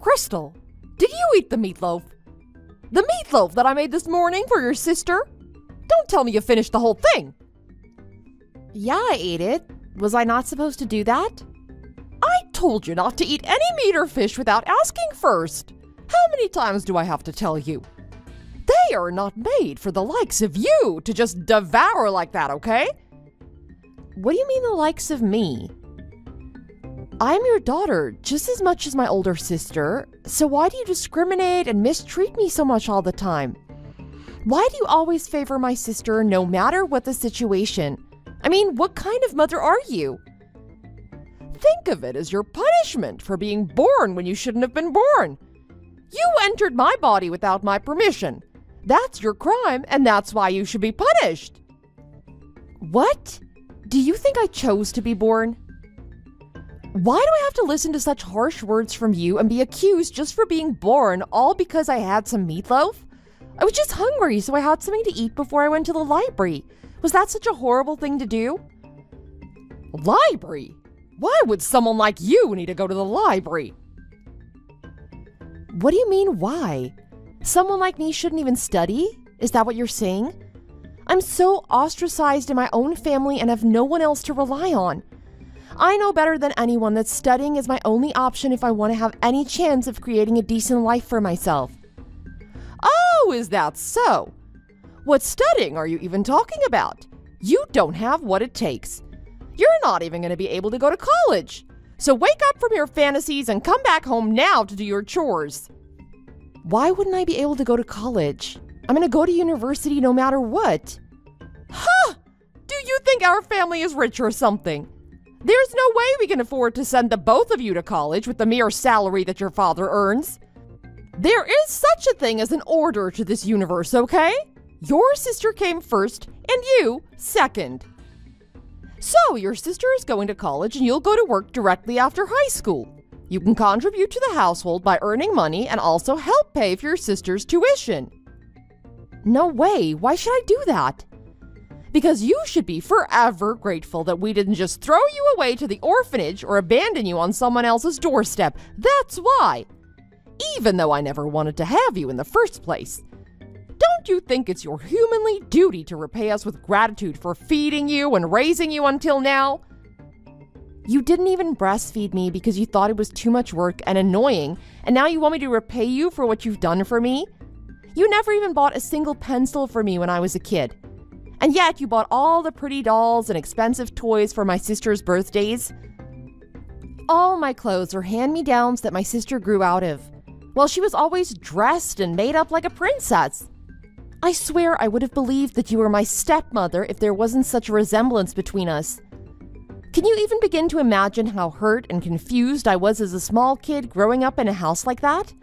Crystal, did you eat the meatloaf? The meatloaf that I made this morning for your sister? Don't tell me you finished the whole thing. Yeah, I ate it. Was I not supposed to do that? I told you not to eat any meat or fish without asking first. How many times do I have to tell you? They are not made for the likes of you to just devour like that, okay? What do you mean the likes of me? I'm your daughter just as much as my older sister, so why do you discriminate and mistreat me so much all the time? Why do you always favor my sister no matter what the situation? I mean, what kind of mother are you? Think of it as your punishment for being born when you shouldn't have been born. You entered my body without my permission. That's your crime, and that's why you should be punished. What? Do you think I chose to be born? Why do I have to listen to such harsh words from you and be accused just for being born, all because I had some meatloaf? I was just hungry, so I had something to eat before I went to the library. Was that such a horrible thing to do? Library? Why would someone like you need to go to the library? What do you mean, why? Someone like me shouldn't even study? Is that what you're saying? I'm so ostracized in my own family and have no one else to rely on. I know better than anyone that studying is my only option if I want to have any chance of creating a decent life for myself. Oh, is that so? What studying are you even talking about? You don't have what it takes. You're not even going to be able to go to college. So wake up from your fantasies and come back home now to do your chores. Why wouldn't I be able to go to college? I'm going to go to university no matter what. Huh! Do you think our family is rich or something? There's no way we can afford to send the both of you to college with the mere salary that your father earns. There is such a thing as an order to this universe, okay? Your sister came first and you second. So your sister is going to college and you'll go to work directly after high school. You can contribute to the household by earning money and also help pay for your sister's tuition. No way. Why should I do that? Because you should be forever grateful that we didn't just throw you away to the orphanage or abandon you on someone else's doorstep. That's why. Even though I never wanted to have you in the first place. Don't you think it's your humanly duty to repay us with gratitude for feeding you and raising you until now? You didn't even breastfeed me because you thought it was too much work and annoying, and now you want me to repay you for what you've done for me? You never even bought a single pencil for me when I was a kid. And yet you bought all the pretty dolls and expensive toys for my sister's birthdays. All my clothes are hand-me-downs that my sister grew out of. Well, she was always dressed and made up like a princess. I swear I would have believed that you were my stepmother if there wasn't such a resemblance between us. Can you even begin to imagine how hurt and confused I was as a small kid growing up in a house like that?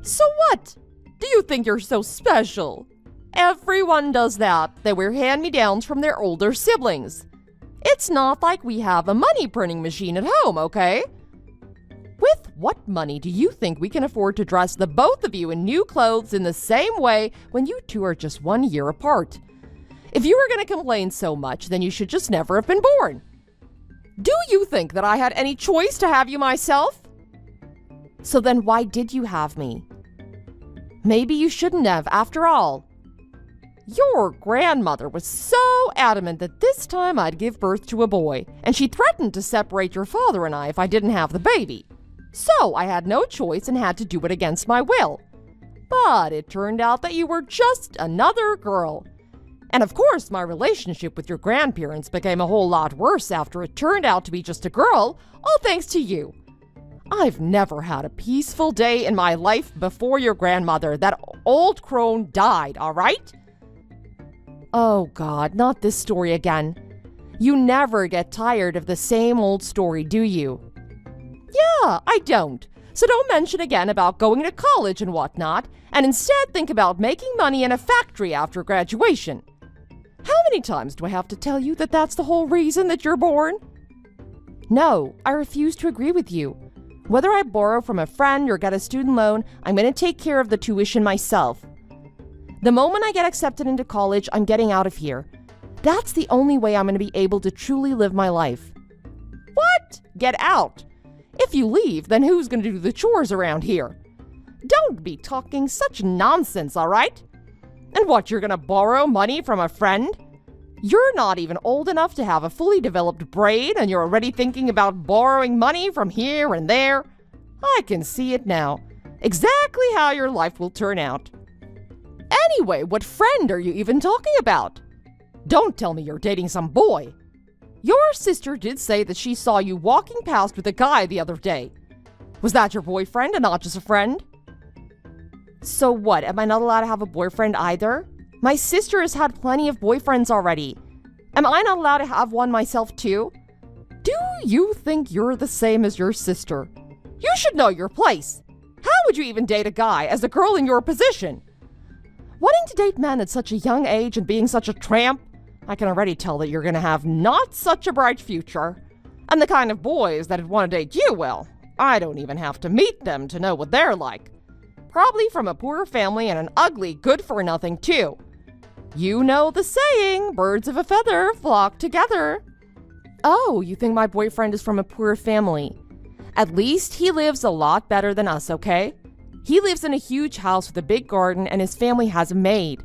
So what? Do you think you're so special? Everyone does that. They wear hand-me-downs from their older siblings. It's not like we have a money printing machine at home, okay? With what money do you think we can afford to dress the both of you in new clothes in the same way when you two are just 1 year apart? If you were going to complain so much, then you should just never have been born. Do you think that I had any choice to have you myself? So then why did you have me? Maybe you shouldn't have, after all. Your grandmother was so adamant that this time I'd give birth to a boy, and she threatened to separate your father and I if I didn't have the baby. So I had no choice and had to do it against my will. But it turned out that you were just another girl. And of course, my relationship with your grandparents became a whole lot worse after it turned out to be just a girl, all thanks to you. I've never had a peaceful day in my life before your grandmother. That old crone died, all right? Oh God, not this story again. You never get tired of the same old story, do you? Yeah, I don't. So don't mention again about going to college and whatnot, and instead think about making money in a factory after graduation. How many times do I have to tell you that that's the whole reason that you're born? No, I refuse to agree with you. Whether I borrow from a friend or get a student loan, I'm going to take care of the tuition myself. The moment I get accepted into college, I'm getting out of here. That's the only way I'm going to be able to truly live my life. What? Get out? If you leave, then who's going to do the chores around here? Don't be talking such nonsense, all right? And what, you're going to borrow money from a friend? You're not even old enough to have a fully developed brain, and you're already thinking about borrowing money from here and there? I can see it now. Exactly how your life will turn out. Anyway, what friend are you even talking about? Don't tell me you're dating some boy. Your sister did say that she saw you walking past with a guy the other day. Was that your boyfriend and not just a friend? So what, am I not allowed to have a boyfriend either? My sister has had plenty of boyfriends already. Am I not allowed to have one myself too? Do you think you're the same as your sister? You should know your place. How would you even date a guy as a girl in your position? Wanting to date men at such a young age and being such a tramp, I can already tell that you're going to have not such a bright future. And the kind of boys that'd want to date you, well, I don't even have to meet them to know what they're like. Probably from a poor family and an ugly good-for-nothing too. You know the saying, birds of a feather flock together. Oh, you think my boyfriend is from a poor family? At least he lives a lot better than us, okay? He lives in a huge house with a big garden and his family has a maid.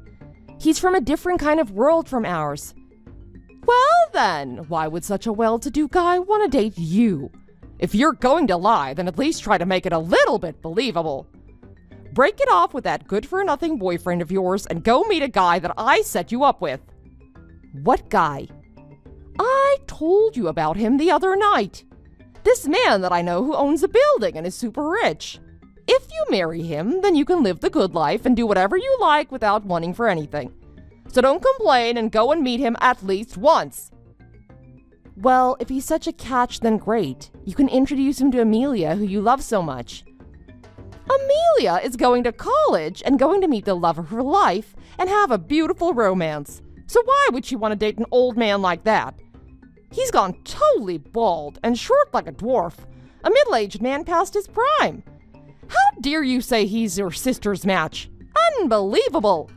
He's from a different kind of world from ours. Well then, why would such a well-to-do guy want to date you? If you're going to lie, then at least try to make it a little bit believable. Break it off with that good-for-nothing boyfriend of yours and go meet a guy that I set you up with. What guy? I told you about him the other night. This man that I know who owns a building and is super rich. If you marry him, then you can live the good life and do whatever you like without wanting for anything. So don't complain and go and meet him at least once. Well, if he's such a catch, then great. You can introduce him to Amelia, who you love so much. Amelia is going to college and going to meet the love of her life and have a beautiful romance. So why would she want to date an old man like that? He's gone totally bald and short like a dwarf, a middle-aged man past his prime. How dare you say he's your sister's match? Unbelievable!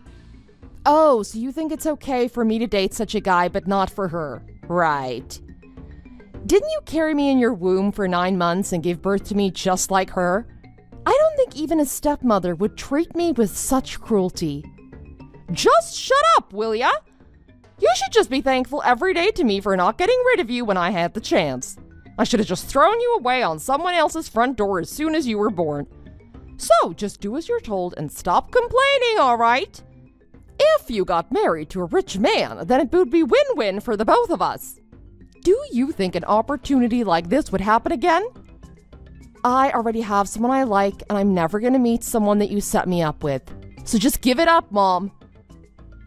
Oh, so you think it's okay for me to date such a guy but not for her? Right. Didn't you carry me in your womb for 9 months and give birth to me just like her? I don't think even a stepmother would treat me with such cruelty. Just shut up, will ya? You should just be thankful every day to me for not getting rid of you when I had the chance. I should have just thrown you away on someone else's front door as soon as you were born. So, just do as you're told and stop complaining, all right? If you got married to a rich man, then it would be win-win for the both of us. Do you think an opportunity like this would happen again? I already have someone I like, and I'm never going to meet someone that you set me up with. So just give it up, Mom.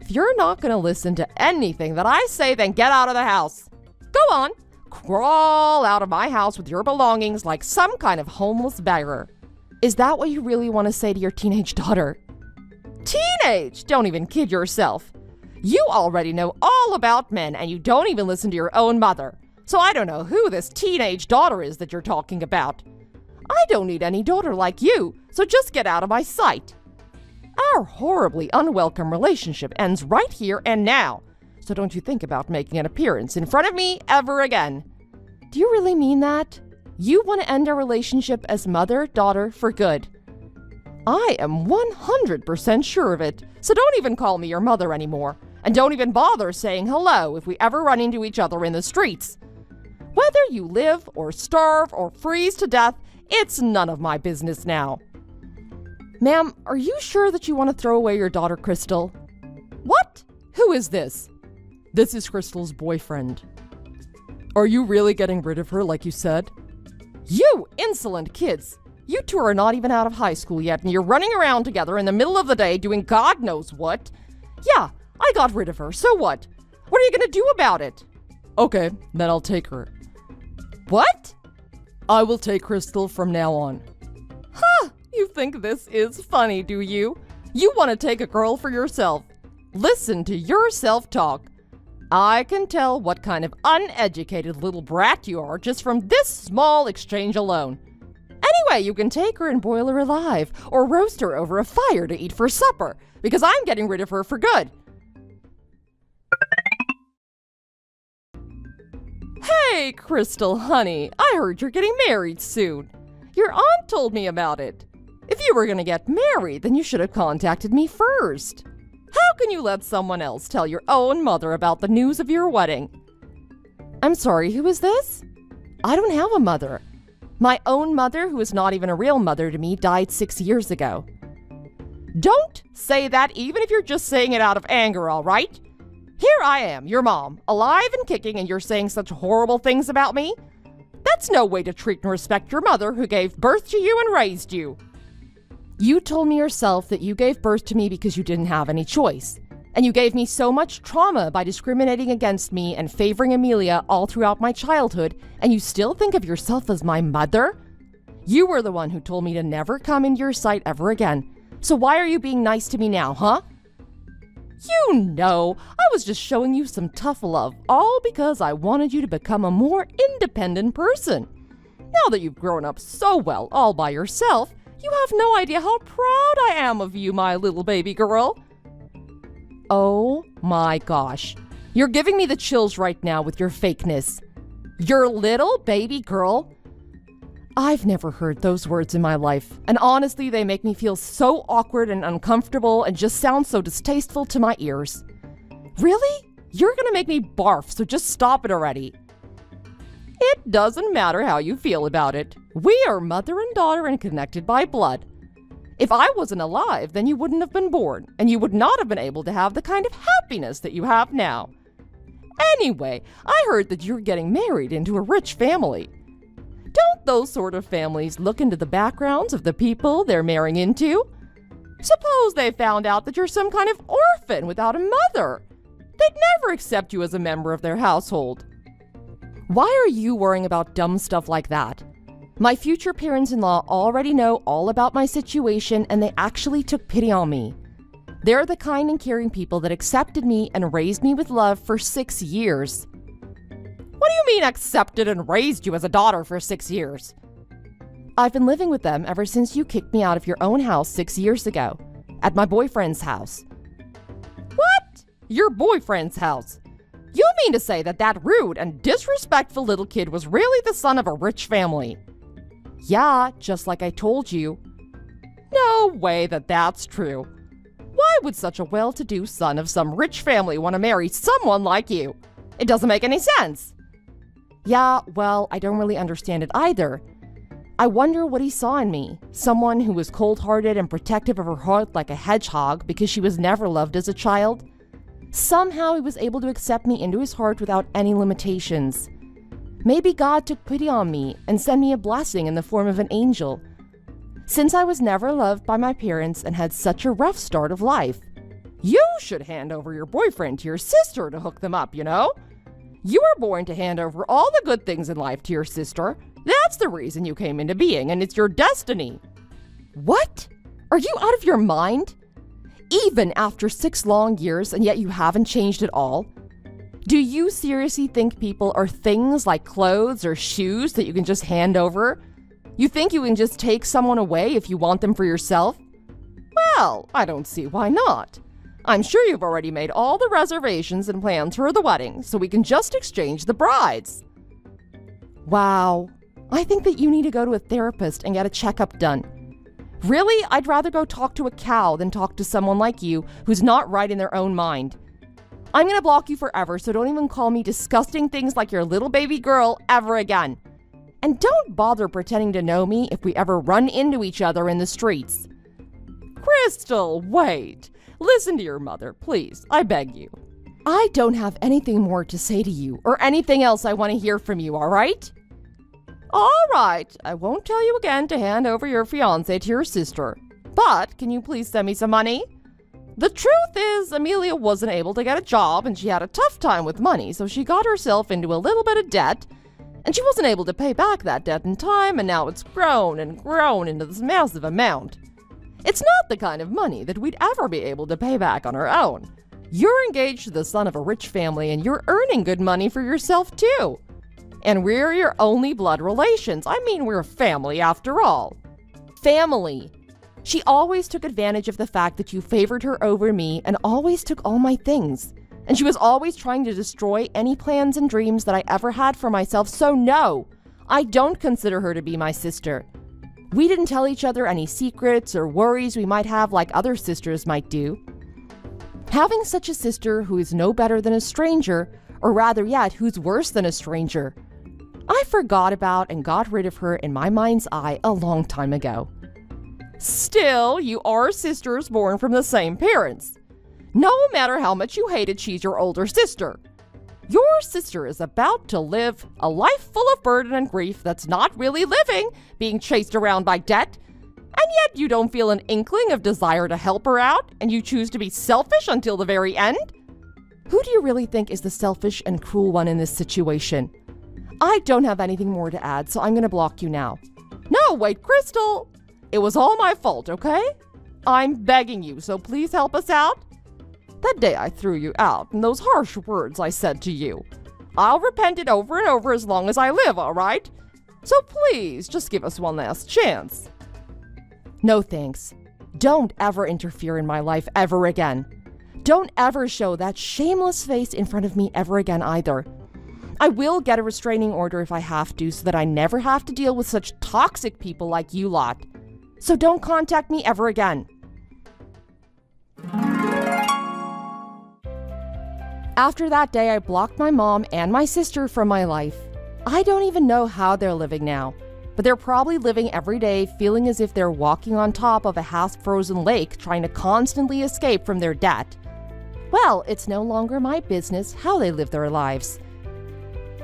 If you're not going to listen to anything that I say, then get out of the house. Go on, crawl out of my house with your belongings like some kind of homeless beggar. Is that what you really want to say to your teenage daughter? Teenage? Don't even kid yourself. You already know all about men, and you don't even listen to your own mother. So I don't know who this teenage daughter is that you're talking about. I don't need any daughter like you, so just get out of my sight. Our horribly unwelcome relationship ends right here and now, so don't you think about making an appearance in front of me ever again. Do you really mean that? You want to end our relationship as mother-daughter for good? I am 100% sure of it, so don't even call me your mother anymore, and don't even bother saying hello if we ever run into each other in the streets. Whether you live or starve or freeze to death, it's none of my business now. Ma'am, are you sure that you want to throw away your daughter, Crystal? What? Who is this? This is Crystal's boyfriend. Are you really getting rid of her like you said? You insolent kids! You two are not even out of high school yet, and you're running around together in the middle of the day doing God knows what. Yeah, I got rid of her, so what? What are you gonna do about it? Okay, then I'll take her. What? I will take Crystal from now on. Huh, you think this is funny, do you? You want to take a girl for yourself. Listen to your self-talk. I can tell what kind of uneducated little brat you are just from this small exchange alone. Anyway, you can take her and boil her alive, or roast her over a fire to eat for supper, because I'm getting rid of her for good. Hey, Hey, Crystal, honey, I heard you're getting married soon. Your aunt told me about it. If you were going to get married, then you should have contacted me first. How can you let someone else tell your own mother about the news of your wedding? I'm sorry, who is this? I don't have a mother. My own mother, who is not even a real mother to me, died 6 years ago. Don't say that even if you're just saying it out of anger, all right? Here I am, your mom, alive and kicking, and you're saying such horrible things about me? That's no way to treat and respect your mother who gave birth to you and raised you. You told me yourself that you gave birth to me because you didn't have any choice. And you gave me so much trauma by discriminating against me and favoring Amelia all throughout my childhood, and you still think of yourself as my mother? You were the one who told me to never come into your sight ever again. So why are you being nice to me now, huh? You know, I was just showing you some tough love, all because I wanted you to become a more independent person. Now that you've grown up so well all by yourself, you have no idea how proud I am of you, my little baby girl. Oh my gosh. You're giving me the chills right now with your fakeness. Your little baby girl? I've never heard those words in my life, and honestly, they make me feel so awkward and uncomfortable and just sound so distasteful to my ears. Really? You're gonna make me barf, so just stop it already. It doesn't matter how you feel about it. We are mother and daughter and connected by blood. If I wasn't alive, then you wouldn't have been born, and you would not have been able to have the kind of happiness that you have now. Anyway, I heard that you're getting married into a rich family. Don't those sort of families look into the backgrounds of the people they're marrying into? Suppose they found out that you're some kind of orphan without a mother. They'd never accept you as a member of their household. Why are you worrying about dumb stuff like that? My future parents-in-law already know all about my situation, and they actually took pity on me. They're the kind and caring people that accepted me and raised me with love for 6 years. What do you mean accepted and raised you as a daughter for 6 years? I've been living with them ever since you kicked me out of your own house 6 years ago, at my boyfriend's house. What? Your boyfriend's house? You mean to say that that rude and disrespectful little kid was really the son of a rich family? Yeah, just like I told you. No way that that's true. Why would such a well-to-do son of some rich family want to marry someone like you? It doesn't make any sense. Yeah, well, I don't really understand it either. I wonder what he saw in me. Someone who was cold-hearted and protective of her heart like a hedgehog because she was never loved as a child. Somehow he was able to accept me into his heart without any limitations. Maybe God took pity on me and sent me a blessing in the form of an angel. Since I was never loved by my parents and had such a rough start of life. You should hand over your boyfriend to your sister to hook them up, you know? You were born to hand over all the good things in life to your sister. That's the reason you came into being, and it's your destiny. What? Are you out of your mind? Even after 6 long years, and yet you haven't changed at all? Do you seriously think people are things like clothes or shoes that you can just hand over? You think you can just take someone away if you want them for yourself? Well, I don't see why not. I'm sure you've already made all the reservations and plans for the wedding, so we can just exchange the brides. Wow. I think that you need to go to a therapist and get a checkup done. Really, I'd rather go talk to a cow than talk to someone like you who's not right in their own mind. I'm gonna block you forever, so don't even call me disgusting things like your little baby girl ever again. And don't bother pretending to know me if we ever run into each other in the streets. Crystal, wait. Listen to your mother, please. I beg you. I don't have anything more to say to you or anything else I want to hear from you, all right? All right. I won't tell you again to hand over your fiancé to your sister. But can you please send me some money? The truth is, Amelia wasn't able to get a job and she had a tough time with money, so she got herself into a little bit of debt. And she wasn't able to pay back that debt in time, and now it's grown and grown into this massive amount. It's not the kind of money that we'd ever be able to pay back on our own. You're engaged to the son of a rich family, and you're earning good money for yourself, too. And we're your only blood relations. I mean, we're family after all. Family. She always took advantage of the fact that you favored her over me and always took all my things. And she was always trying to destroy any plans and dreams that I ever had for myself, so no, I don't consider her to be my sister. We didn't tell each other any secrets or worries we might have like other sisters might do. Having such a sister who is no better than a stranger, or rather yet, who's worse than a stranger, I forgot about and got rid of her in my mind's eye a long time ago. Still, you are sisters born from the same parents. No matter how much you hated, she's your older sister. Your sister is about to live a life full of burden and grief that's not really living, being chased around by debt, and yet you don't feel an inkling of desire to help her out, and you choose to be selfish until the very end? Who do you really think is the selfish and cruel one in this situation? I don't have anything more to add, so I'm going to block you now. No, wait, Crystal! It was all my fault, okay? I'm begging you, so please help us out. That day I threw you out, and those harsh words I said to you. I'll repent it over and over as long as I live, all right? So please, just give us one last chance. No thanks. Don't ever interfere in my life ever again. Don't ever show that shameless face in front of me ever again either. I will get a restraining order if I have to, so that I never have to deal with such toxic people like you lot. So don't contact me ever again. After that day, I blocked my mom and my sister from my life. I don't even know how they're living now, but they're probably living every day feeling as if they're walking on top of a half-frozen lake trying to constantly escape from their debt. Well, it's no longer my business how they live their lives.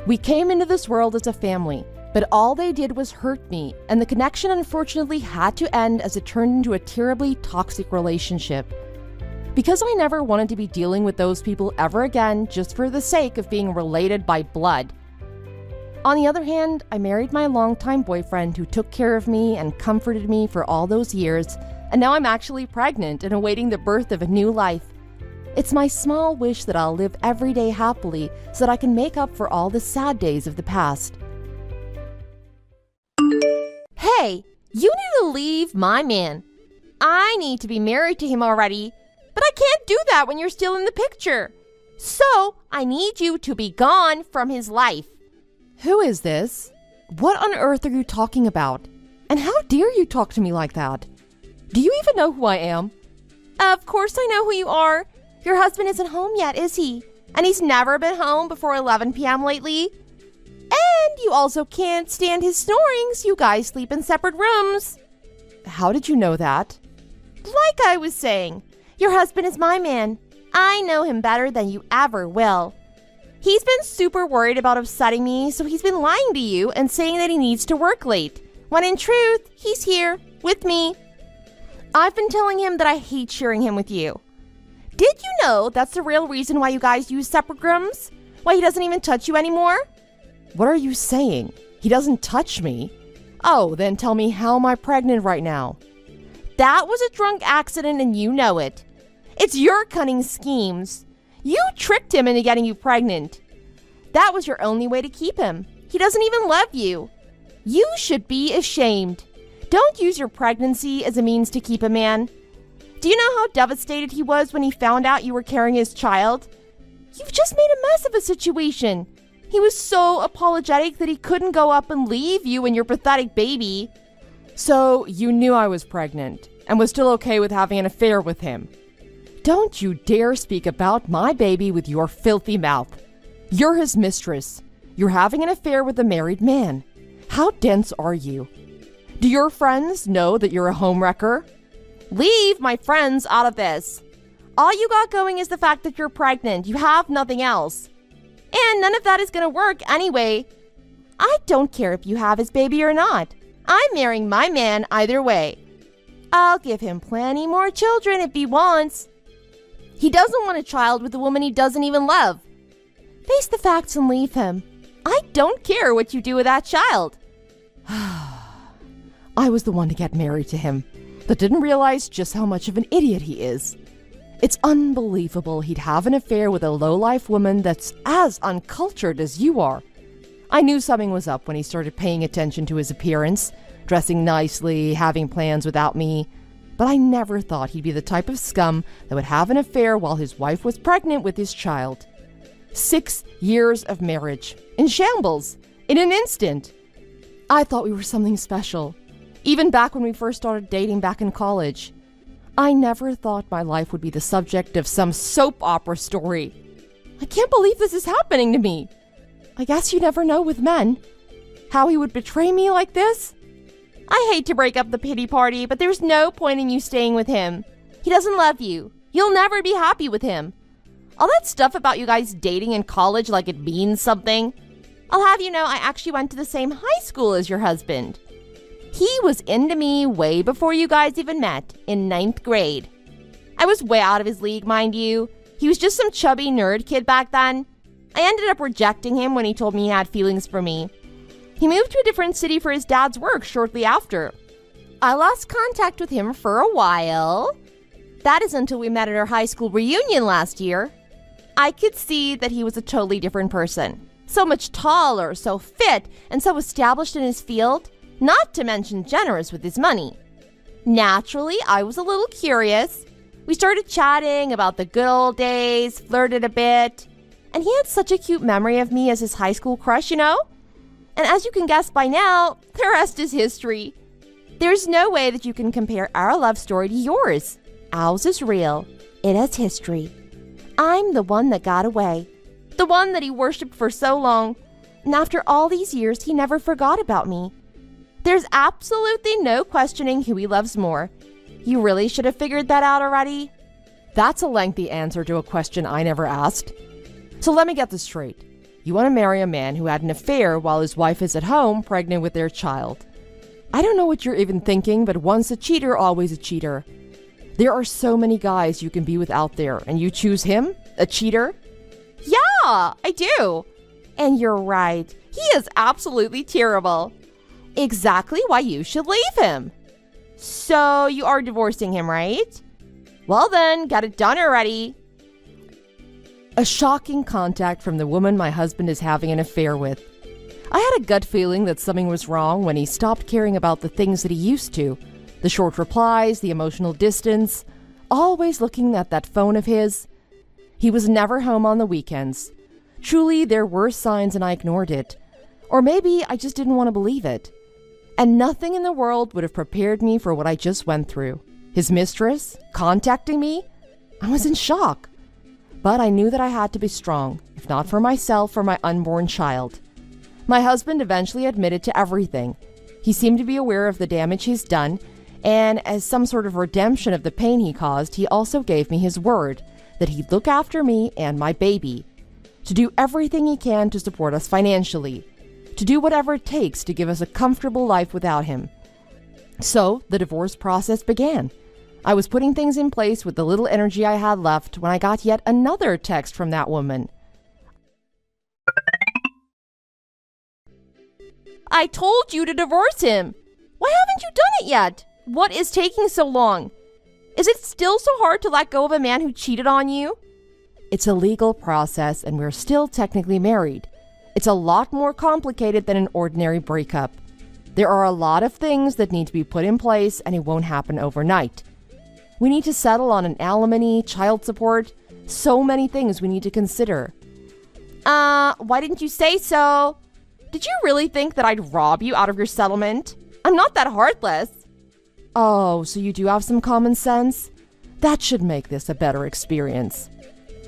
We came into this world as a family, but all they did was hurt me, and the connection unfortunately had to end as it turned into a terribly toxic relationship. Because I never wanted to be dealing with those people ever again just for the sake of being related by blood. On the other hand, I married my longtime boyfriend who took care of me and comforted me for all those years, and now I'm actually pregnant and awaiting the birth of a new life. It's my small wish that I'll live every day happily so that I can make up for all the sad days of the past. Hey, you need to leave my man. I need to be married to him already, but I can't do that when you're still in the picture. So, I need you to be gone from his life. Who is this? What on earth are you talking about? And how dare you talk to me like that? Do you even know who I am? Of course I know who you are. Your husband isn't home yet, is he? And he's never been home before 11 p.m. lately. And you also can't stand his snoring, so you guys sleep in separate rooms. How did you know that? Like I was saying, your husband is my man. I know him better than you ever will. He's been super worried about upsetting me, so he's been lying to you and saying that he needs to work late, when in truth, he's here with me. I've been telling him that I hate sharing him with you. Did you know that's the real reason why you guys use separate rooms? Why he doesn't even touch you anymore? What are you saying? He doesn't touch me? Oh, then tell me, how am I pregnant right now? That was a drunk accident and you know it. It's your cunning schemes. You tricked him into getting you pregnant. That was your only way to keep him. He doesn't even love you. You should be ashamed. Don't use your pregnancy as a means to keep a man. Do you know how devastated he was when he found out you were carrying his child? You've just made a mess of a situation. He was so apologetic that he couldn't go up and leave you and your pathetic baby. So you knew I was pregnant and was still okay with having an affair with him. Don't you dare speak about my baby with your filthy mouth. You're his mistress. You're having an affair with a married man. How dense are you? Do your friends know that you're a homewrecker? Leave my friends out of this. All you got going is the fact that you're pregnant. You have nothing else. And none of that is going to work anyway. I don't care if you have his baby or not. I'm marrying my man either way. I'll give him plenty more children if he wants. He doesn't want a child with a woman he doesn't even love. Face the facts and leave him. I don't care what you do with that child. I was the one to get married to him, but didn't realize just how much of an idiot he is. It's unbelievable he'd have an affair with a low-life woman that's as uncultured as you are. I knew something was up when he started paying attention to his appearance, dressing nicely, having plans without me. But I never thought he'd be the type of scum that would have an affair while his wife was pregnant with his child. 6 years of marriage. In shambles. In an instant. I thought we were something special. Even back when we first started dating back in college. I never thought my life would be the subject of some soap opera story. I can't believe this is happening to me. I guess you never know with men. How he would betray me like this? I hate to break up the pity party, but there's no point in you staying with him. He doesn't love you. You'll never be happy with him. All that stuff about you guys dating in college like it means something. I'll have you know I actually went to the same high school as your husband. He was into me way before you guys even met, in 9th grade. I was way out of his league, mind you. He was just some chubby nerd kid back then. I ended up rejecting him when he told me he had feelings for me. He moved to a different city for his dad's work shortly after. I lost contact with him for a while. That is until we met at our high school reunion last year. I could see that he was a totally different person. So much taller, so fit, and so established in his field, not to mention generous with his money. Naturally, I was a little curious. We started chatting about the good old days, flirted a bit, and he had such a cute memory of me as his high school crush, you know? And as you can guess by now, the rest is history. There's no way that you can compare our love story to yours. Ours is real. It has history. I'm the one that got away. The one that he worshipped for so long. And after all these years, he never forgot about me. There's absolutely no questioning who he loves more. You really should have figured that out already. That's a lengthy answer to a question I never asked. So let me get this straight. You want to marry a man who had an affair while his wife is at home pregnant with their child. I don't know what you're even thinking, but once a cheater, always a cheater. There are so many guys you can be with out there, and you choose him? A cheater? Yeah, I do. And you're right. He is absolutely terrible. Exactly why you should leave him. So you are divorcing him, right? Well then, get it done already. A shocking contact from the woman my husband is having an affair with. I had a gut feeling that something was wrong when he stopped caring about the things that he used to. The short replies, the emotional distance, always looking at that phone of his. He was never home on the weekends. Truly, there were signs and I ignored it. Or maybe I just didn't want to believe it. And nothing in the world would have prepared me for what I just went through. His mistress contacting me? I was in shock. But I knew that I had to be strong, if not for myself, for my unborn child. My husband eventually admitted to everything. He seemed to be aware of the damage he's done, and as some sort of redemption of the pain he caused, he also gave me his word that he'd look after me and my baby, to do everything he can to support us financially, to do whatever it takes to give us a comfortable life without him. So the divorce process began. I was putting things in place with the little energy I had left when I got yet another text from that woman. I told you to divorce him. Why haven't you done it yet? What is taking so long? Is it still so hard to let go of a man who cheated on you? It's a legal process and we're still technically married. It's a lot more complicated than an ordinary breakup. There are a lot of things that need to be put in place and it won't happen overnight. We need to settle on an alimony, child support, so many things we need to consider. Why didn't you say so? Did you really think that I'd rob you out of your settlement? I'm not that heartless. Oh, so you do have some common sense? That should make this a better experience.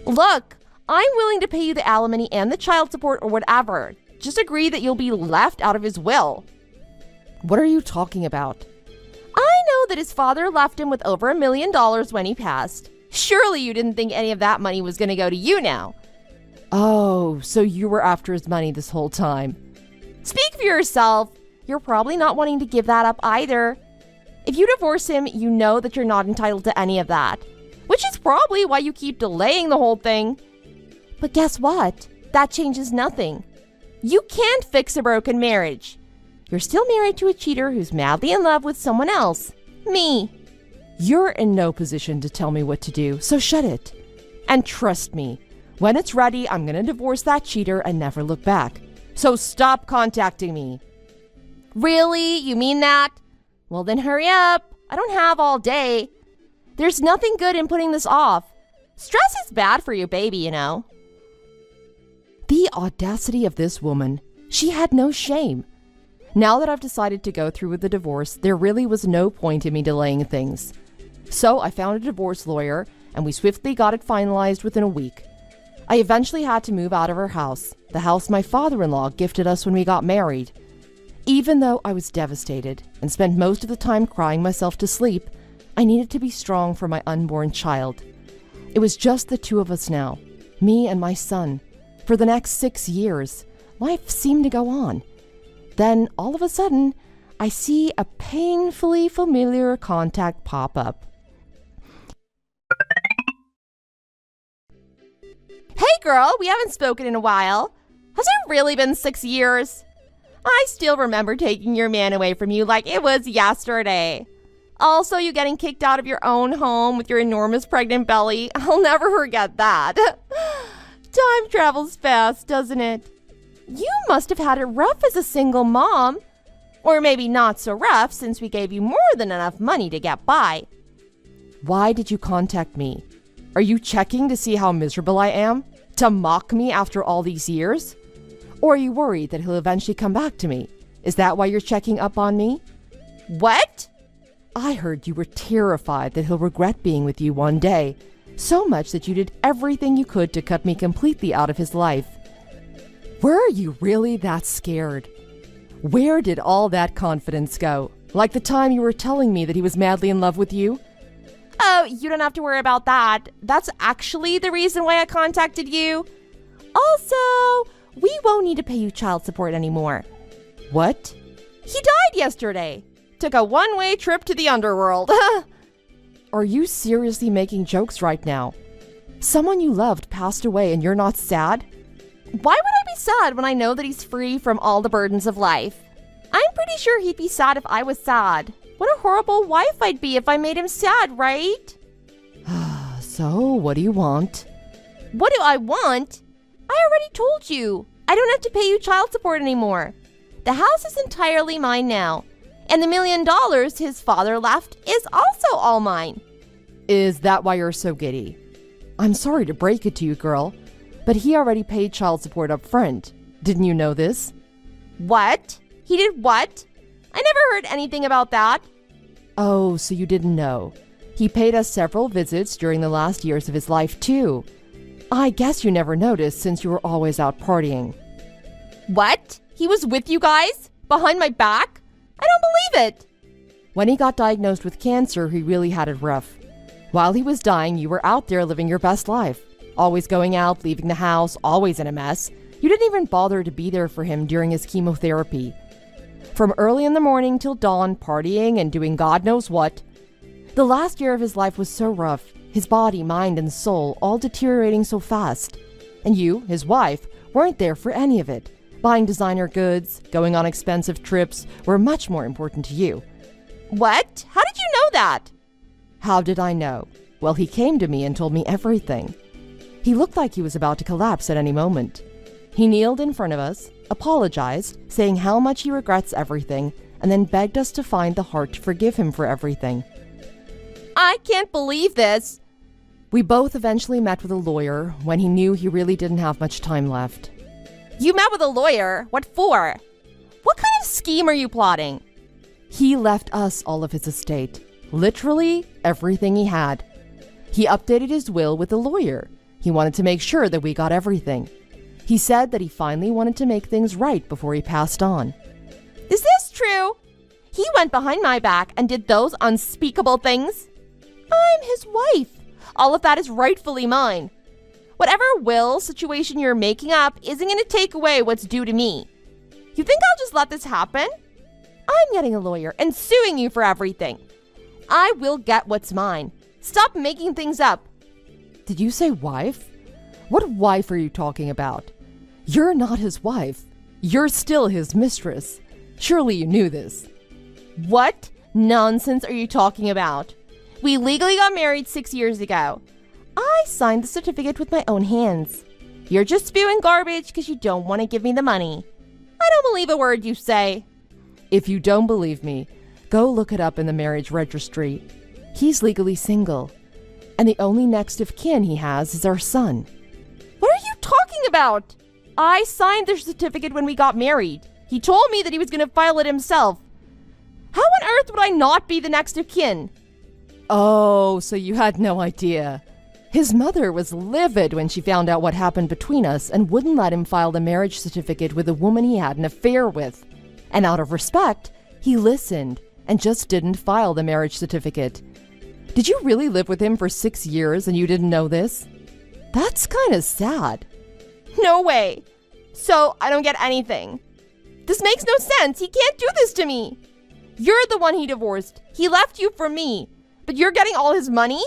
Look, I'm willing to pay you the alimony and the child support or whatever. Just agree that you'll be left out of his will. What are you talking about? I know that his father left him with over $1 million when he passed. Surely you didn't think any of that money was going to go to you now. Oh, so you were after his money this whole time. Speak for yourself. You're probably not wanting to give that up either. If you divorce him, you know that you're not entitled to any of that, which is probably why you keep delaying the whole thing. But guess what? That changes nothing. You can't fix a broken marriage. You're still married to a cheater who's madly in love with someone else. Me. You're in no position to tell me what to do, so shut it. And trust me, when it's ready, I'm going to divorce that cheater and never look back. So stop contacting me. Really? You mean that? Well then hurry up. I don't have all day. There's nothing good in putting this off. Stress is bad for your baby, you know. The audacity of this woman. She had no shame. Now that I've decided to go through with the divorce, there really was no point in me delaying things. So I found a divorce lawyer, and we swiftly got it finalized within a week. I eventually had to move out of her house, the house my father-in-law gifted us when we got married. Even though I was devastated and spent most of the time crying myself to sleep, I needed to be strong for my unborn child. It was just the two of us now, me and my son. For the next 6 years, life seemed to go on. Then, all of a sudden, I see a painfully familiar contact pop up. Hey girl, we haven't spoken in a while. Has it really been 6 years? I still remember taking your man away from you like it was yesterday. Also, you getting kicked out of your own home with your enormous pregnant belly. I'll never forget that. Time travels fast, doesn't it? You must have had it rough as a single mom. Or maybe not so rough since we gave you more than enough money to get by. Why did you contact me? Are you checking to see how miserable I am? To mock me after all these years? Or are you worried that he'll eventually come back to me? Is that why you're checking up on me? What? I heard you were terrified that he'll regret being with you one day, so much that you did everything you could to cut me completely out of his life. Were you really that scared? Where did all that confidence go? Like the time you were telling me that he was madly in love with you? Oh, you don't have to worry about that. That's actually the reason why I contacted you. Also, we won't need to pay you child support anymore. What? He died yesterday. Took a one-way trip to the underworld. Are you seriously making jokes right now? Someone you loved passed away and you're not sad? Why would I be sad when I know that he's free from all the burdens of life? I'm pretty sure he'd be sad if I was sad. What a horrible wife I'd be if I made him sad, right? So, what do you want? What do I want? I already told you. I don't have to pay you child support anymore. The house is entirely mine now. And the $1 million his father left is also all mine. Is that why you're so giddy? I'm sorry to break it to you, girl, but he already paid child support up front. Didn't you know this? What? He did what? I never heard anything about that. Oh, so you didn't know. He paid us several visits during the last years of his life, too. I guess you never noticed since you were always out partying. What? He was with you guys? Behind my back? I don't believe it. When he got diagnosed with cancer, he really had it rough. While he was dying, you were out there living your best life. Always going out, leaving the house, always in a mess. You didn't even bother to be there for him during his chemotherapy. From early in the morning till dawn, partying and doing God knows what. The last year of his life was so rough, his body, mind, and soul all deteriorating so fast. And you, his wife, weren't there for any of it. Buying designer goods, going on expensive trips were much more important to you. What? How did you know that? How did I know? Well, he came to me and told me everything. He looked like he was about to collapse at any moment. He kneeled in front of us, apologized, saying how much he regrets everything, and then begged us to find the heart to forgive him for everything. I can't believe this. We both eventually met with a lawyer when he knew he really didn't have much time left. You met with a lawyer? What for? What kind of scheme are you plotting? He left us all of his estate. Literally everything he had. He updated his will with a lawyer. He wanted to make sure that we got everything. He said that he finally wanted to make things right before he passed on. Is this true? He went behind my back and did those unspeakable things? I'm his wife. All of that is rightfully mine. Whatever will situation you're making up isn't going to take away what's due to me. You think I'll just let this happen? I'm getting a lawyer and suing you for everything. I will get what's mine. Stop making things up. Did you say wife? What wife are you talking about? You're not his wife. You're still his mistress. Surely you knew this. What nonsense are you talking about? We legally got married 6 years ago. I signed the certificate with my own hands. You're just spewing garbage because you don't want to give me the money. I don't believe a word you say. If you don't believe me, Go look it up in the marriage registry. He's legally single, and the only next of kin he has is our son. What are you talking about? I signed the certificate when we got married. He told me that he was going to file it himself. How on earth would I not be the next of kin? Oh, so you had no idea. His mother was livid when she found out what happened between us and wouldn't let him file the marriage certificate with a woman he had an affair with. And out of respect, he listened and just didn't file the marriage certificate. Did you really live with him for 6 years and you didn't know this? That's kind of sad. No way. So I don't get anything. This makes no sense. He can't do this to me. You're the one he divorced. He left you for me. But you're getting all his money?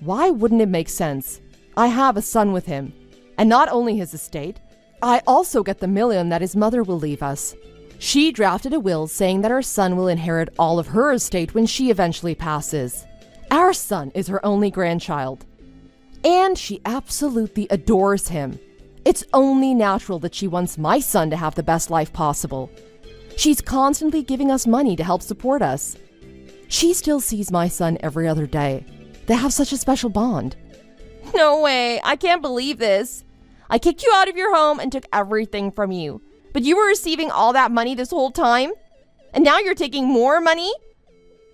Why wouldn't it make sense? I have a son with him. And not only his estate, I also get the $1 million that his mother will leave us. She drafted a will saying that our son will inherit all of her estate when she eventually passes. Our son is her only grandchild. And she absolutely adores him. It's only natural that she wants my son to have the best life possible. She's constantly giving us money to help support us. She still sees my son every other day. They have such a special bond. No way. I can't believe this. I kicked you out of your home and took everything from you. But you were receiving all that money this whole time? And now you're taking more money?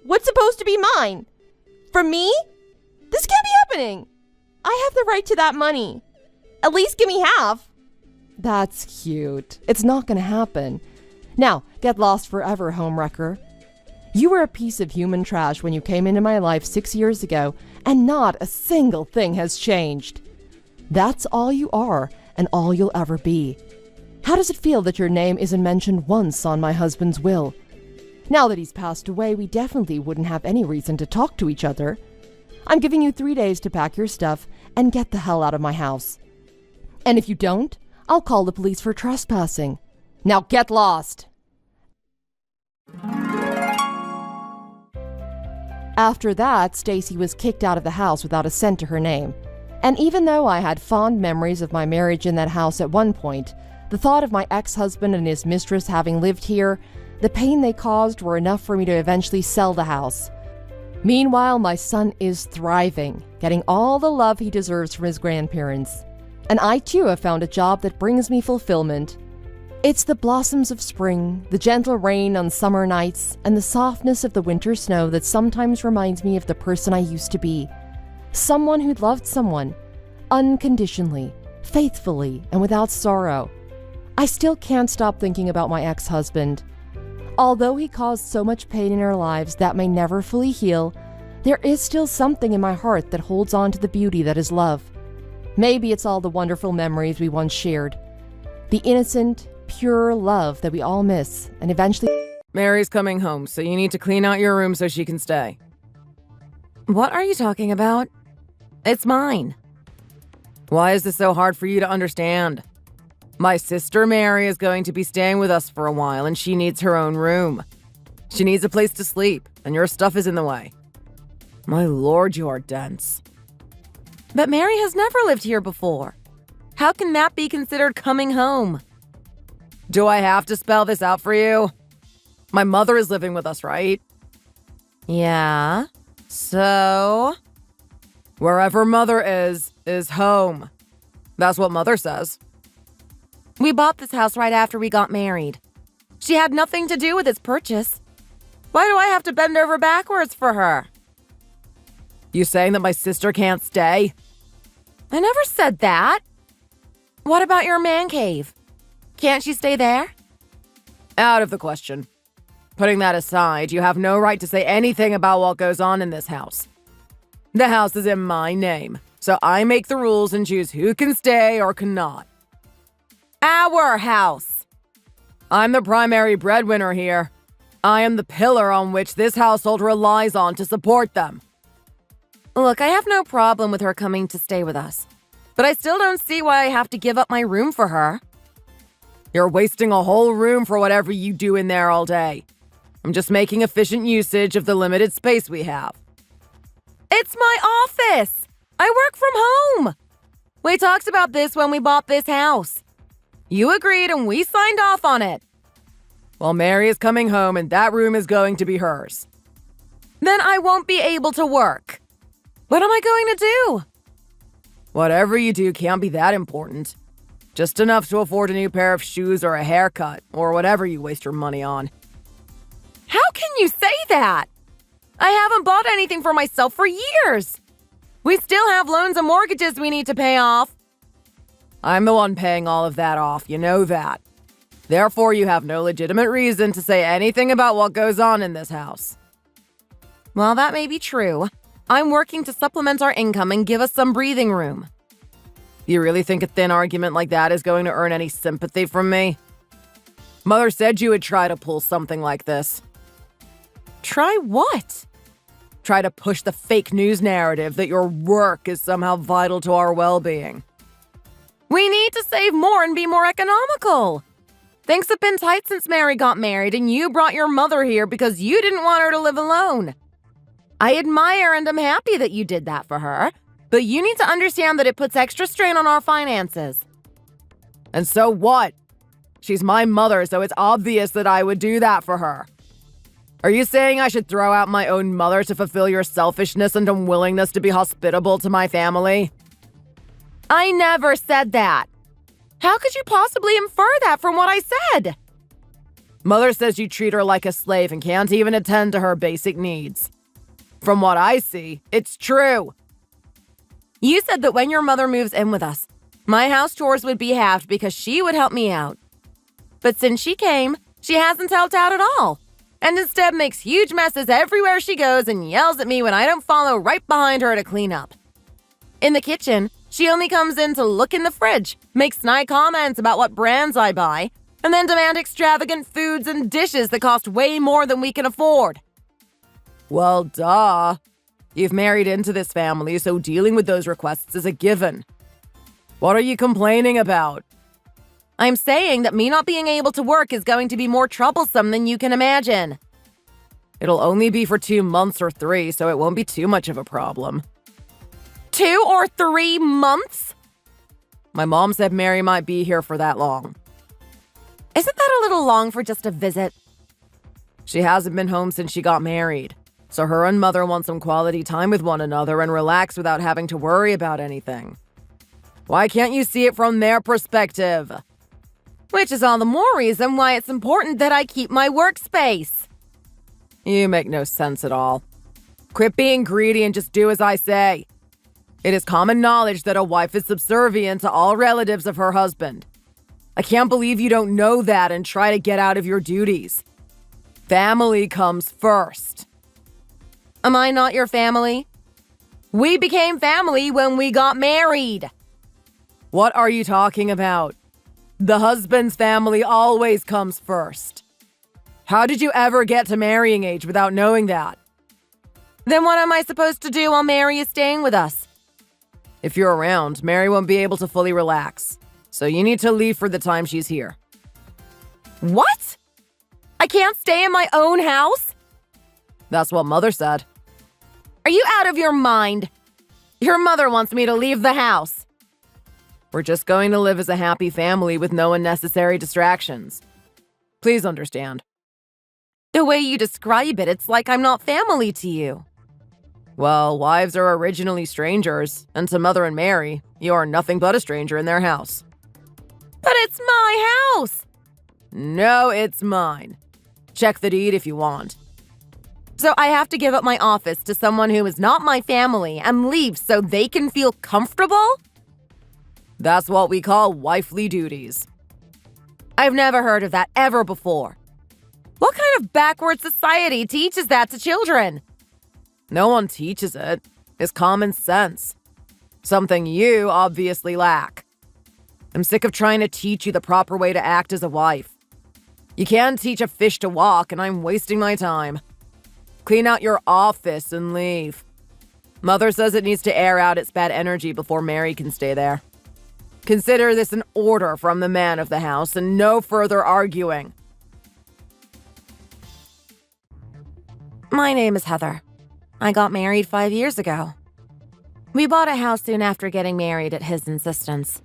What's supposed to be mine? From me? This can't be happening. I have the right to that money. At least give me half. That's cute. It's not going to happen. Now, get lost forever, homewrecker. You were a piece of human trash when you came into my life 6 years ago, and not a single thing has changed. That's all you are, and all you'll ever be. How does it feel that your name isn't mentioned once on my husband's will? Now that he's passed away, we definitely wouldn't have any reason to talk to each other. I'm giving you 3 days to pack your stuff and get the hell out of my house. And if you don't, I'll call the police for trespassing. Now get lost! After that, Stacy was kicked out of the house without a cent to her name. And even though I had fond memories of my marriage in that house at one point, the thought of my ex-husband and his mistress having lived here, the pain they caused were enough for me to eventually sell the house. Meanwhile, my son is thriving, getting all the love he deserves from his grandparents. And I too have found a job that brings me fulfillment. It's the blossoms of spring, the gentle rain on summer nights, and the softness of the winter snow that sometimes reminds me of the person I used to be. Someone who loved someone, unconditionally, faithfully, and without sorrow. I still can't stop thinking about my ex-husband. Although he caused so much pain in our lives that may never fully heal, there is still something in my heart that holds on to the beauty that is love. Maybe it's all the wonderful memories we once shared. The innocent, pure love that we all miss, and eventually— Mary's coming home, so you need to clean out your room so she can stay. What are you talking about? It's mine. Why is this so hard for you to understand? My sister Mary is going to be staying with us for a while, and she needs her own room. She needs a place to sleep, and your stuff is in the way. My lord, you are dense. But Mary has never lived here before. How can that be considered coming home? Do I have to spell this out for you? My mother is living with us, right? Yeah. So? Wherever mother is home. That's what mother says. We bought this house right after we got married. She had nothing to do with its purchase. Why do I have to bend over backwards for her? You saying that my sister can't stay? I never said that. What about your man cave? Can't she stay there? Out of the question. Putting that aside, you have no right to say anything about what goes on in this house. The house is in my name, so I make the rules and choose who can stay or cannot. Our house. I'm the primary breadwinner here. I am the pillar on which this household relies on to support them. Look, I have no problem with her coming to stay with us, but I still don't see why I have to give up my room for her. You're wasting a whole room for whatever you do in there all day. I'm just making efficient usage of the limited space we have. It's my office! I work from home! We talked about this when we bought this house. You agreed and we signed off on it. Well, Mary is coming home and that room is going to be hers. Then I won't be able to work. What am I going to do? Whatever you do can't be that important. Just enough to afford a new pair of shoes or a haircut, or whatever you waste your money on. How can you say that? I haven't bought anything for myself for years. We still have loans and mortgages we need to pay off. I'm the one paying all of that off, you know that. Therefore, you have no legitimate reason to say anything about what goes on in this house. Well, that may be true. I'm working to supplement our income and give us some breathing room. You really think a thin argument like that is going to earn any sympathy from me? Mother said you would try to pull something like this. Try what? Try to push the fake news narrative that your work is somehow vital to our well-being. We need to save more and be more economical. Things have been tight since Mary got married, and you brought your mother here because you didn't want her to live alone. I admire and am happy that you did that for her, but you need to understand that it puts extra strain on our finances. And so what? She's my mother, so it's obvious that I would do that for her. Are you saying I should throw out my own mother to fulfill your selfishness and unwillingness to be hospitable to my family? I never said that. How could you possibly infer that from what I said? Mother says you treat her like a slave and can't even attend to her basic needs. From what I see, it's true. You said that when your mother moves in with us, my house chores would be halved because she would help me out. But since she came, she hasn't helped out at all, and instead makes huge messes everywhere she goes and yells at me when I don't follow right behind her to clean up. In the kitchen, she only comes in to look in the fridge, make snide comments about what brands I buy, and then demand extravagant foods and dishes that cost way more than we can afford. Well, duh. You've married into this family, so dealing with those requests is a given. What are you complaining about? I'm saying that me not being able to work is going to be more troublesome than you can imagine. It'll only be for 2 months or 3, so it won't be too much of a problem. 2 or 3 months? My mom said Mary might be here for that long. Isn't that a little long for just a visit? She hasn't been home since she got married. So her and mother want some quality time with one another and relax without having to worry about anything. Why can't you see it from their perspective? Which is all the more reason why it's important that I keep my workspace. You make no sense at all. Quit being greedy and just do as I say. It is common knowledge that a wife is subservient to all relatives of her husband. I can't believe you don't know that and try to get out of your duties. Family comes first. Am I not your family? We became family when we got married. What are you talking about? The husband's family always comes first. How did you ever get to marrying age without knowing that? Then what am I supposed to do while Mary is staying with us? If you're around, Mary won't be able to fully relax. So you need to leave for the time she's here. What? I can't stay in my own house? That's what Mother said. Are you out of your mind? Your mother wants me to leave the house. We're just going to live as a happy family with no unnecessary distractions. Please understand. The way you describe it, it's like I'm not family to you. Well, wives are originally strangers, and to Mother and Mary, you are nothing but a stranger in their house. But it's my house! No, it's mine. Check the deed if you want. So I have to give up my office to someone who is not my family and leave so they can feel comfortable? That's what we call wifely duties. I've never heard of that ever before. What kind of backward society teaches that to children? No one teaches it. It's common sense. Something you obviously lack. I'm sick of trying to teach you the proper way to act as a wife. You can't teach a fish to walk, and I'm wasting my time. Clean out your office and leave. Mother says it needs to air out its bad energy before Mary can stay there. Consider this an order from the man of the house and no further arguing. My name is Heather. I got married 5 years ago. We bought a house soon after getting married at his insistence.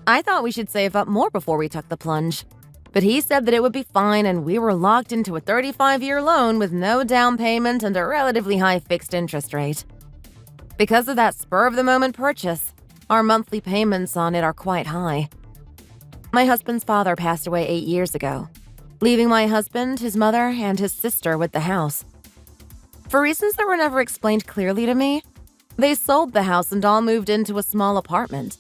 I thought we should save up more before we took the plunge. But he said that it would be fine and we were locked into a 35-year loan with no down payment and a relatively high fixed interest rate. Because of that spur-of-the-moment purchase, our monthly payments on it are quite high. My husband's father passed away 8 years ago, leaving my husband, his mother, and his sister with the house. For reasons that were never explained clearly to me, they sold the house and all moved into a small apartment.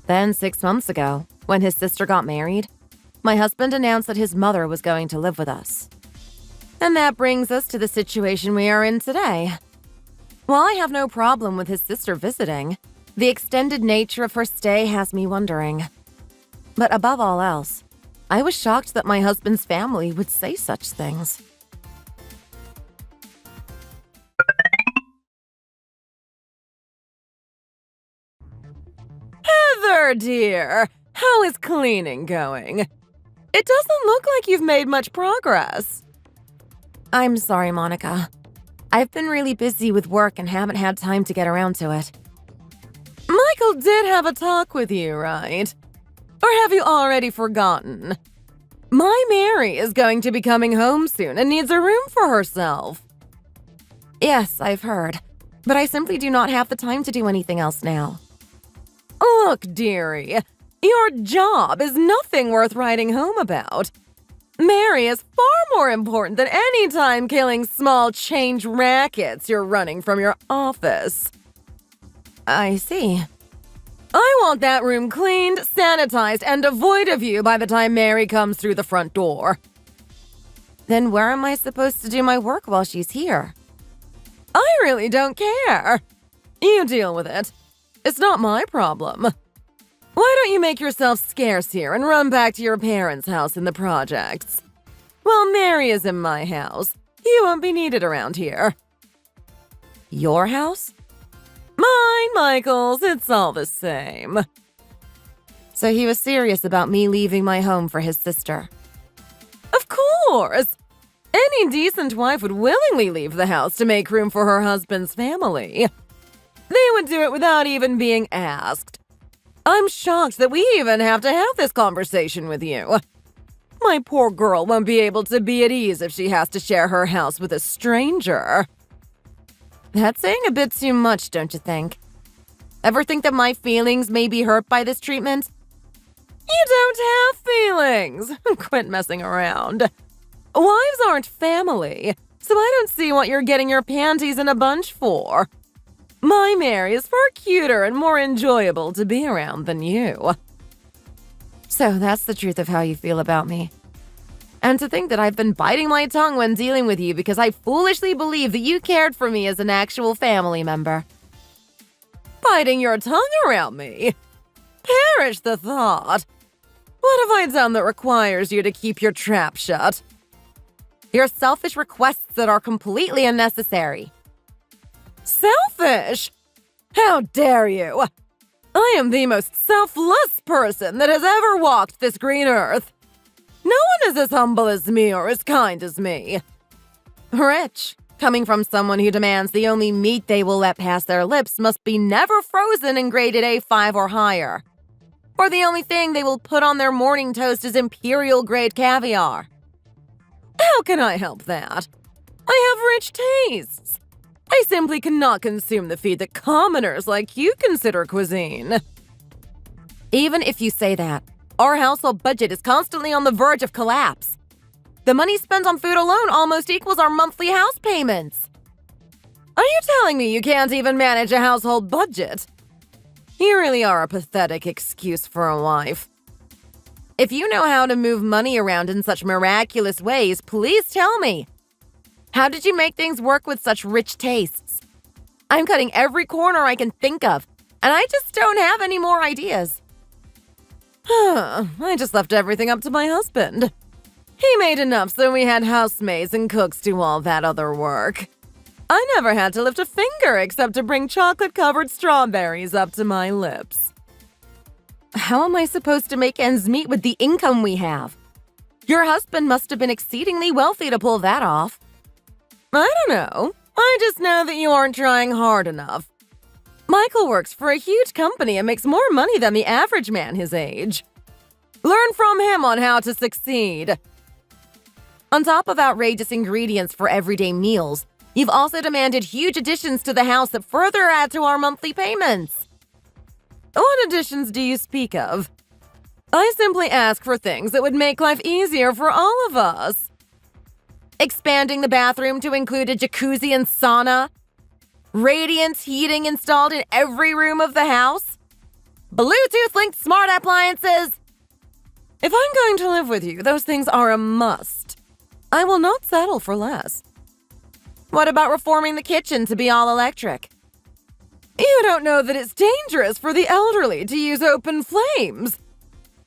Then 6 months ago, when his sister got married, my husband announced that his mother was going to live with us. And that brings us to the situation we are in today. While I have no problem with his sister visiting, the extended nature of her stay has me wondering. But above all else, I was shocked that my husband's family would say such things. Heather, dear, how is cleaning going? It doesn't look like you've made much progress. I'm sorry, Monica. I've been really busy with work and haven't had time to get around to it. Michael did have a talk with you, right? Or have you already forgotten? My Mary is going to be coming home soon and needs a room for herself. Yes, I've heard, but I simply do not have the time to do anything else now. Look, dearie, your job is nothing worth writing home about. Mary is far more important than any time killing small change rackets you're running from your office. I see. I want that room cleaned, sanitized, and devoid of you by the time Mary comes through the front door. Then where am I supposed to do my work while she's here? I really don't care. You deal with it. It's not my problem. Why don't you make yourself scarce here and run back to your parents' house in the projects? While Mary is in my house, you won't be needed around here. Your house? Mine, Michael's, it's all the same. So he was serious about me leaving my home for his sister. Of course! Any decent wife would willingly leave the house to make room for her husband's family. They would do it without even being asked. I'm shocked that we even have to have this conversation with you. My poor girl won't be able to be at ease if she has to share her house with a stranger. That's saying a bit too much, don't you think? Ever think that my feelings may be hurt by this treatment? You don't have feelings! Quit messing around. Wives aren't family, so I don't see what you're getting your panties in a bunch for. My Mary is far cuter and more enjoyable to be around than you. So that's the truth of how you feel about me. And to think that I've been biting my tongue when dealing with you because I foolishly believed that you cared for me as an actual family member. Biting your tongue around me? Perish the thought. What have I done that requires you to keep your trap shut? Your selfish requests that are completely unnecessary. Selfish? How dare you? I am the most selfless person that has ever walked this green earth. No one is as humble as me or as kind as me. Rich, coming from someone who demands the only meat they will let pass their lips must be never frozen and graded A5 or higher. Or the only thing they will put on their morning toast is imperial-grade caviar. How can I help that? I have rich tastes. I simply cannot consume the feed that commoners like you consider cuisine. Even if you say that, our household budget is constantly on the verge of collapse. The money spent on food alone almost equals our monthly house payments. Are you telling me you can't even manage a household budget? You really are a pathetic excuse for a wife. If you know how to move money around in such miraculous ways, please tell me. How did you make things work with such rich tastes? I'm cutting every corner I can think of, and I just don't have any more ideas. I just left everything up to my husband. He made enough so we had housemaids and cooks do all that other work. I never had to lift a finger except to bring chocolate-covered strawberries up to my lips. How am I supposed to make ends meet with the income we have? Your husband must have been exceedingly wealthy to pull that off. I don't know. I just know that you aren't trying hard enough. Michael works for a huge company and makes more money than the average man his age. Learn from him on how to succeed. On top of outrageous ingredients for everyday meals, you've also demanded huge additions to the house that further add to our monthly payments. What additions do you speak of? I simply ask for things that would make life easier for all of us. Expanding the bathroom to include a jacuzzi and sauna. Radiant heating installed in every room of the house. Bluetooth-linked smart appliances. If I'm going to live with you, those things are a must. I will not settle for less. What about reforming the kitchen to be all electric? You don't know that it's dangerous for the elderly to use open flames.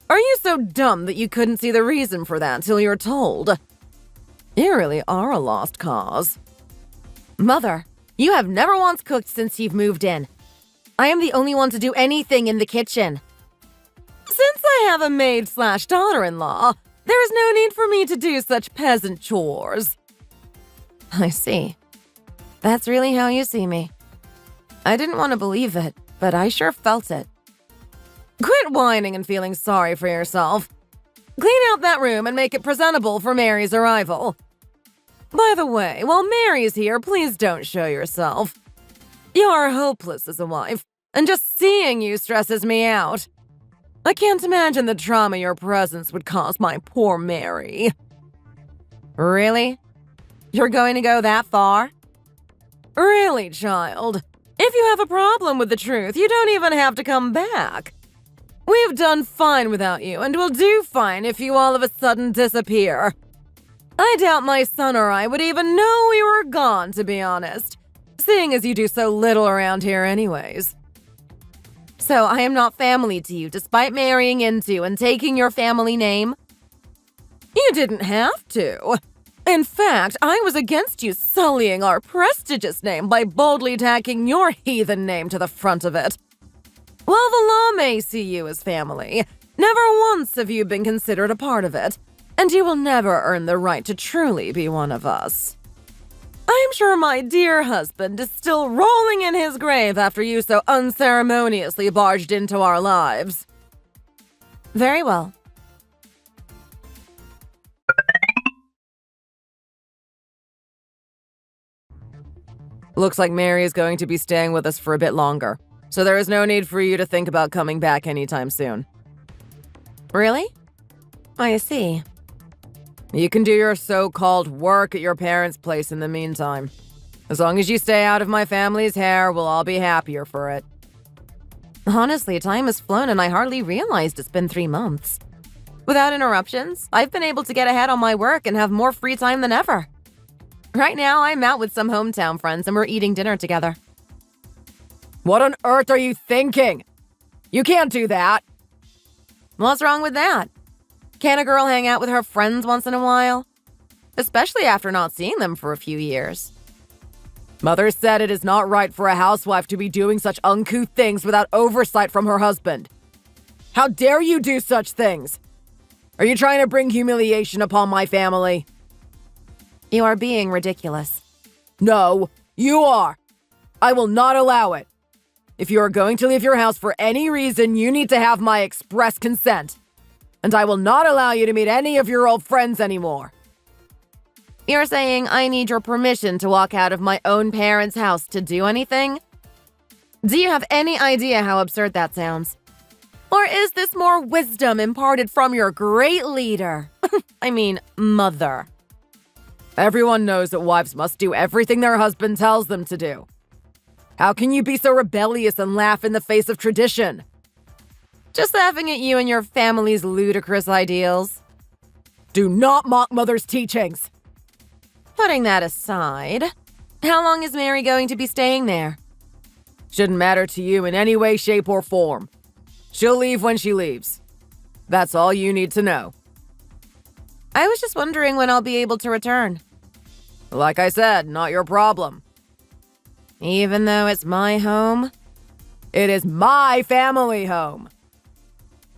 Are you so dumb that you couldn't see the reason for that till you're told? You really are a lost cause. Mother, you have never once cooked since you've moved in. I am the only one to do anything in the kitchen. Since I have a maid/daughter-in-law, there is no need for me to do such peasant chores. I see. That's really how you see me. I didn't want to believe it, but I sure felt it. Quit whining and feeling sorry for yourself. Clean out that room and make it presentable for Mary's arrival. By the way, while Mary's here, please don't show yourself. You are hopeless as a wife, and just seeing you stresses me out. I can't imagine the trauma your presence would cause my poor Mary. Really? You're going to go that far? Really, child? If you have a problem with the truth, you don't even have to come back. We've done fine without you, and we'll do fine if you all of a sudden disappear. I doubt my son or I would even know we were gone, to be honest, seeing as you do so little around here anyways. So I am not family to you, despite marrying into and taking your family name? You didn't have to. In fact, I was against you sullying our prestigious name by boldly tacking your heathen name to the front of it. While the law may see you as family, never once have you been considered a part of it, and you will never earn the right to truly be one of us. I'm sure my dear husband is still rolling in his grave after you so unceremoniously barged into our lives. Very well. Looks like Mary is going to be staying with us for a bit longer, so there is no need for you to think about coming back anytime soon. Really? I see. You can do your so-called work at your parents' place in the meantime. As long as you stay out of my family's hair, we'll all be happier for it. Honestly, time has flown and I hardly realized it's been 3 months. Without interruptions, I've been able to get ahead on my work and have more free time than ever. Right now, I'm out with some hometown friends and we're eating dinner together. What on earth are you thinking? You can't do that. What's wrong with that? Can't a girl hang out with her friends once in a while? Especially after not seeing them for a few years. Mother said it is not right for a housewife to be doing such uncouth things without oversight from her husband. How dare you do such things? Are you trying to bring humiliation upon my family? You are being ridiculous. No, you are. I will not allow it. If you are going to leave your house for any reason, you need to have my express consent. And I will not allow you to meet any of your old friends anymore. You're saying I need your permission to walk out of my own parents' house to do anything? Do you have any idea how absurd that sounds? Or is this more wisdom imparted from your great leader? I mean, mother. Everyone knows that wives must do everything their husband tells them to do. How can you be so rebellious and laugh in the face of tradition? Just laughing at you and your family's ludicrous ideals. Do not mock Mother's teachings. Putting that aside, how long is Mary going to be staying there? Shouldn't matter to you in any way, shape, or form. She'll leave when she leaves. That's all you need to know. I was just wondering when I'll be able to return. Like I said, not your problem. Even though it's my home? It is my family home.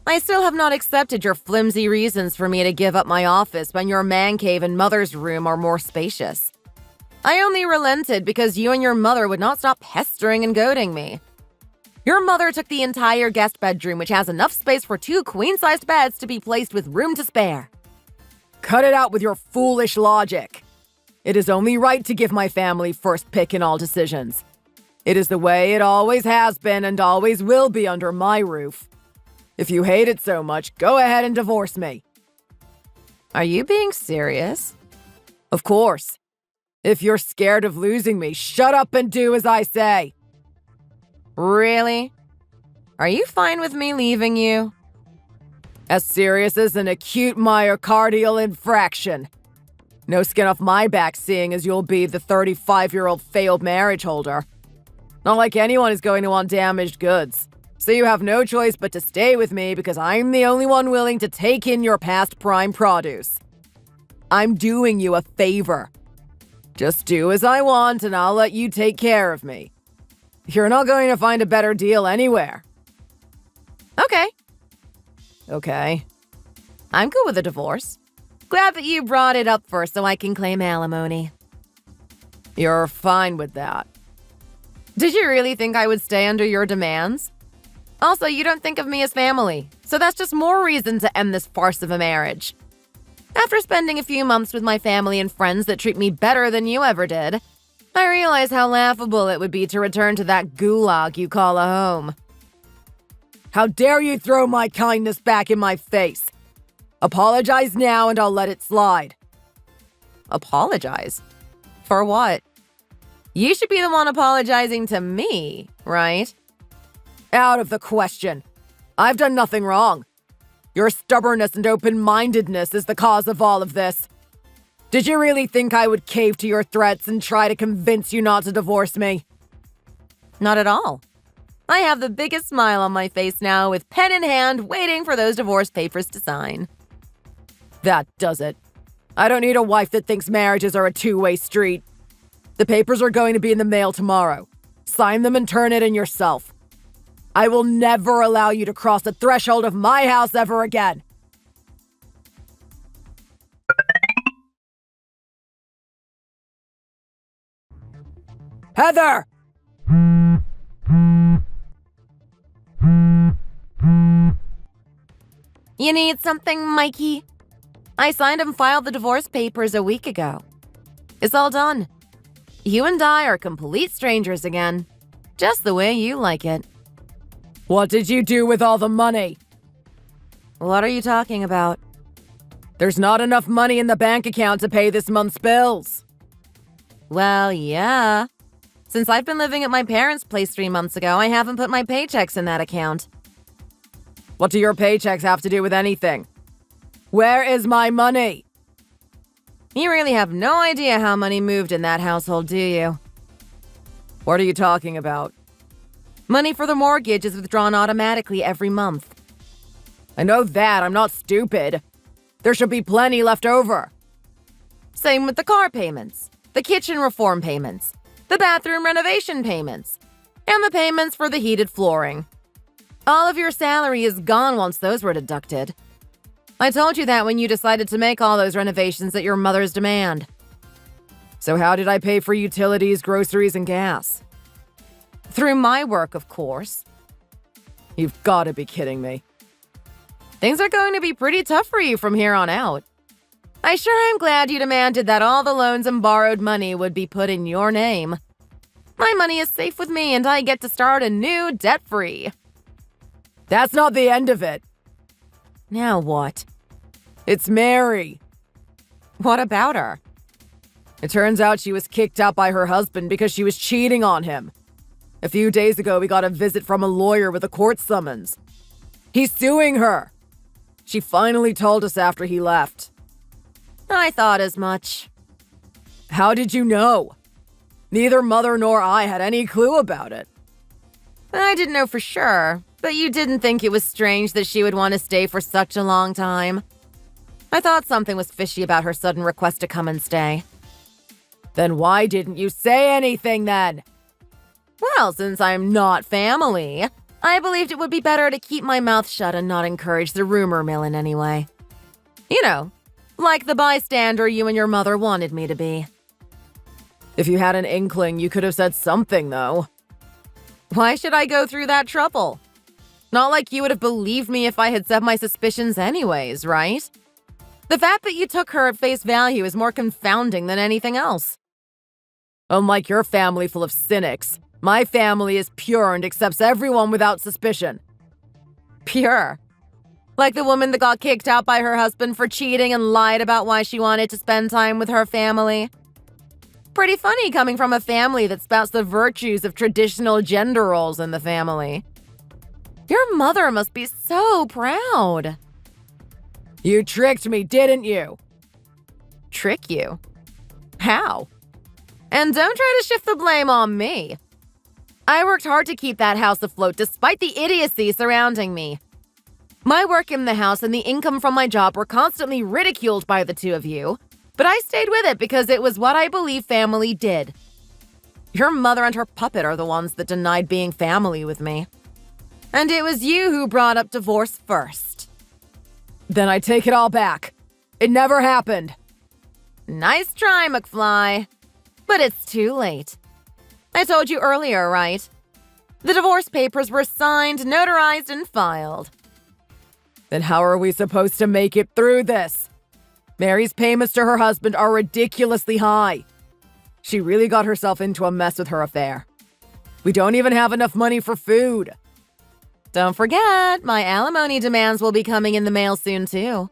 I still have not accepted your flimsy reasons for me to give up my office when your man cave and mother's room are more spacious. I only relented because you and your mother would not stop pestering and goading me. Your mother took the entire guest bedroom, which has enough space for 2 queen-sized beds to be placed with room to spare. Cut it out with your foolish logic. It is only right to give my family first pick in all decisions. It is the way it always has been and always will be under my roof. If you hate it so much, go ahead and divorce me. Are you being serious? Of course. If you're scared of losing me, shut up and do as I say. Really? Are you fine with me leaving you? As serious as an acute myocardial infraction. No skin off my back, seeing as you'll be the 35-year-old failed marriage holder. Not like anyone is going to want damaged goods. So you have no choice but to stay with me because I'm the only one willing to take in your past prime produce. I'm doing you a favor. Just do as I want and I'll let you take care of me. You're not going to find a better deal anywhere. Okay. I'm good with a divorce. Glad that you brought it up first so I can claim alimony. You're fine with that. Did you really think I would stay under your demands? Also, you don't think of me as family, so that's just more reason to end this farce of a marriage. After spending a few months with my family and friends that treat me better than you ever did, I realize how laughable it would be to return to that gulag you call a home. How dare you throw my kindness back in my face? Apologize now and I'll let it slide. Apologize? For what? You should be the one apologizing to me, right? Out of the question. I've done nothing wrong. Your stubbornness and open-mindedness is the cause of all of this. Did you really think I would cave to your threats and try to convince you not to divorce me? Not at all. I have the biggest smile on my face now with pen in hand waiting for those divorce papers to sign. That does it. I don't need a wife that thinks marriages are a two-way street. The papers are going to be in the mail tomorrow. Sign them and turn it in yourself. I will never allow you to cross the threshold of my house ever again. Heather! You need something, Mikey? I signed and filed the divorce papers a week ago. It's all done. You and I are complete strangers again. Just the way you like it. What did you do with all the money? What are you talking about? There's not enough money in the bank account to pay this month's bills. Well, yeah. Since I've been living at my parents' place 3 months ago, I haven't put my paychecks in that account. What do your paychecks have to do with anything? Where is my money? You really have no idea how money moved in that household, do you? What are you talking about? Money for the mortgage is withdrawn automatically every month. I know that. I'm not stupid. There should be plenty left over. Same with the car payments, the kitchen reform payments, the bathroom renovation payments, and the payments for the heated flooring. All of your salary is gone once those were deducted. I told you that when you decided to make all those renovations at your mother's demand. So how did I pay for utilities, groceries, and gas? Through my work, of course. You've got to be kidding me. Things are going to be pretty tough for you from here on out. I sure am glad you demanded that all the loans and borrowed money would be put in your name. My money is safe with me and I get to start anew debt-free. That's not the end of it. Now what? It's Mary. What about her? It turns out she was kicked out by her husband because she was cheating on him. A few days ago, we got a visit from a lawyer with a court summons. He's suing her. She finally told us after he left. I thought as much. How did you know? Neither Mother nor I had any clue about it. I didn't know for sure, but you didn't think it was strange that she would want to stay for such a long time. I thought something was fishy about her sudden request to come and stay. Then why didn't you say anything then? Well, since I'm not family, I believed it would be better to keep my mouth shut and not encourage the rumor mill in any way. You know, like the bystander you and your mother wanted me to be. If you had an inkling, you could have said something, though. Why should I go through that trouble? Not like you would have believed me if I had said my suspicions anyways, right? The fact that you took her at face value is more confounding than anything else. Unlike your family full of cynics, my family is pure and accepts everyone without suspicion. Pure? Like the woman that got kicked out by her husband for cheating and lied about why she wanted to spend time with her family? Pretty funny coming from a family that spouts the virtues of traditional gender roles in the family. Your mother must be so proud. You tricked me, didn't you? Trick you? How? And don't try to shift the blame on me. I worked hard to keep that house afloat despite the idiocy surrounding me. My work in the house and the income from my job were constantly ridiculed by the two of you, but I stayed with it because it was what I believe family did. Your mother and her puppet are the ones that denied being family with me. And it was you who brought up divorce first. Then I take it all back. It never happened. Nice try, McFly. But it's too late. I told you earlier, right? The divorce papers were signed, notarized, and filed. Then how are we supposed to make it through this? Mary's payments to her husband are ridiculously high. She really got herself into a mess with her affair. We don't even have enough money for food. Don't forget, my alimony demands will be coming in the mail soon, too.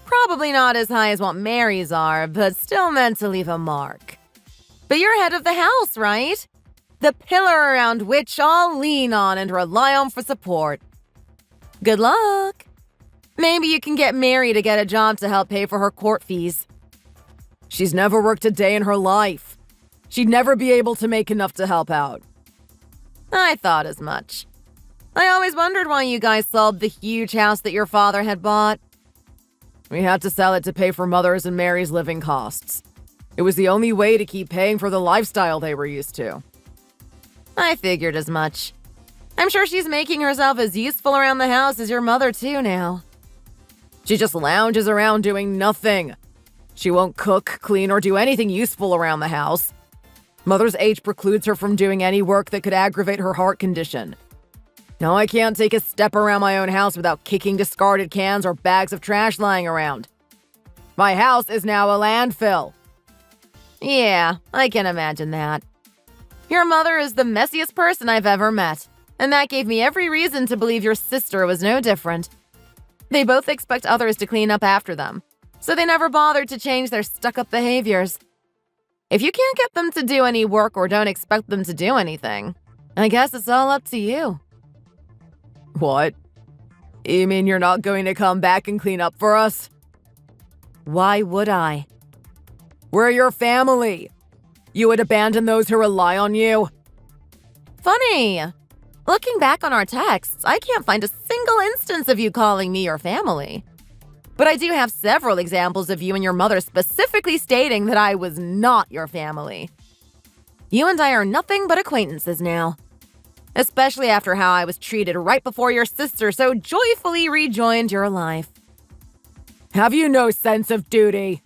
Probably not as high as what Mary's are, but still meant to leave a mark. But you're head of the house, right? The pillar around which I'll lean on and rely on for support. Good luck. Maybe you can get Mary to get a job to help pay for her court fees. She's never worked a day in her life. She'd never be able to make enough to help out. I thought as much. I always wondered why you guys sold the huge house that your father had bought. We had to sell it to pay for Mother's and Mary's living costs. It was the only way to keep paying for the lifestyle they were used to. I figured as much. I'm sure she's making herself as useful around the house as your mother too now. She just lounges around doing nothing. She won't cook, clean, or do anything useful around the house. Mother's age precludes her from doing any work that could aggravate her heart condition. Now I can't take a step around my own house without kicking discarded cans or bags of trash lying around. My house is now a landfill. Yeah, I can imagine that. Your mother is the messiest person I've ever met, and that gave me every reason to believe your sister was no different. They both expect others to clean up after them, so they never bothered to change their stuck-up behaviors. If you can't get them to do any work or don't expect them to do anything, I guess it's all up to you. What? You mean you're not going to come back and clean up for us? Why would I? We're your family. You would abandon those who rely on you? Funny. Looking back on our texts, I can't find a single instance of you calling me your family. But I do have several examples of you and your mother specifically stating that I was not your family. You and I are nothing but acquaintances now. Especially after how I was treated right before your sister so joyfully rejoined your life. Have you no sense of duty?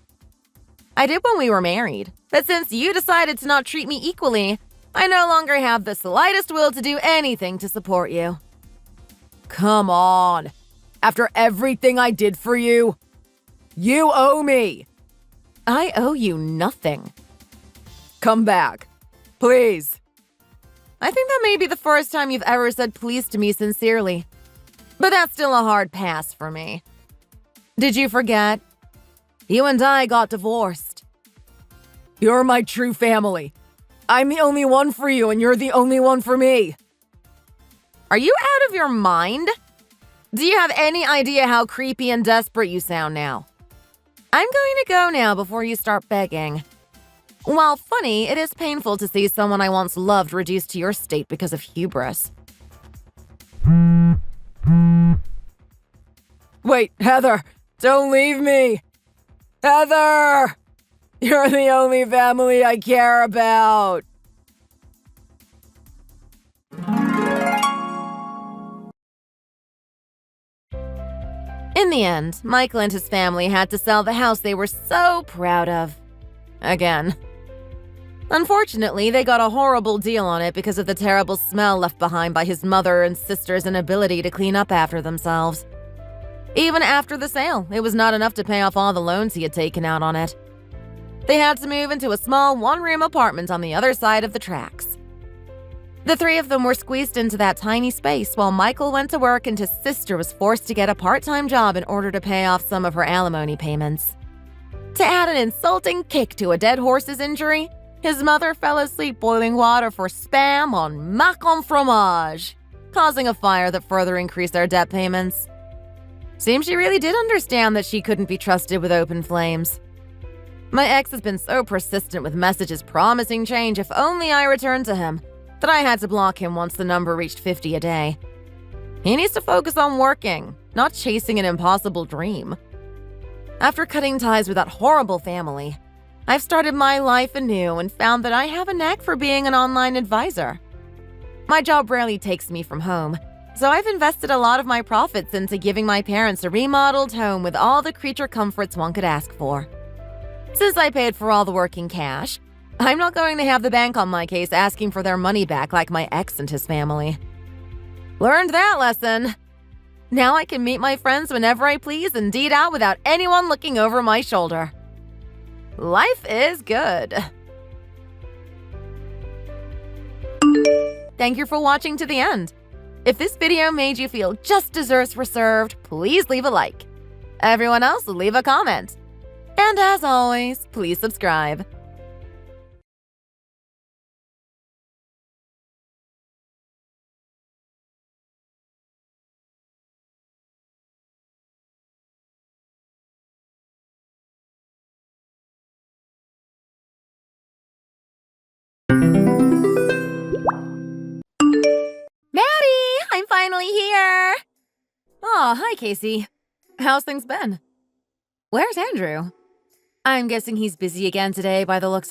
I did when we were married, but since you decided to not treat me equally, I no longer have the slightest will to do anything to support you. Come on. After everything I did for you, you owe me. I owe you nothing. Come back. Please. I think that may be the first time you've ever said please to me sincerely. But that's still a hard pass for me. Did you forget? You and I got divorced. You're my true family. I'm the only one for you, and you're the only one for me. Are you out of your mind? Do you have any idea how creepy and desperate you sound now? I'm going to go now before you start begging. While funny, it is painful to see someone I once loved reduced to your state because of hubris. Wait, Heather! Don't leave me! Heather! You're the only family I care about! In the end, Michael and his family had to sell the house they were so proud of. Again. Unfortunately, they got a horrible deal on it because of the terrible smell left behind by his mother and sister's inability to clean up after themselves. Even after the sale, it was not enough to pay off all the loans he had taken out on it. They had to move into a small one-room apartment on the other side of the tracks. The three of them were squeezed into that tiny space while Michael went to work and his sister was forced to get a part-time job in order to pay off some of her alimony payments. To add an insulting kick to a dead horse's injury, his mother fell asleep boiling water for Spam on mac en fromage, causing a fire that further increased their debt payments. Seems she really did understand that she couldn't be trusted with open flames. My ex has been so persistent with messages promising change if only I returned to him, that I had to block him once the number reached 50 a day. He needs to focus on working, not chasing an impossible dream. After cutting ties with that horrible family, I've started my life anew and found that I have a knack for being an online advisor. My job rarely takes me from home, so I've invested a lot of my profits into giving my parents a remodeled home with all the creature comforts one could ask for. Since I paid for all the work in cash, I'm not going to have the bank on my case asking for their money back like my ex and his family. Learned that lesson. Now I can meet my friends whenever I please and eat out without anyone looking over my shoulder. Life is good. Thank you for watching to the end. If this video made you feel just desserts were served, please leave a like. Everyone else, leave a comment. And as always, please subscribe. Maddie, I'm finally here. Oh, hi, Casey. How's things been? Where's Andrew? I'm guessing he's busy again today by the looks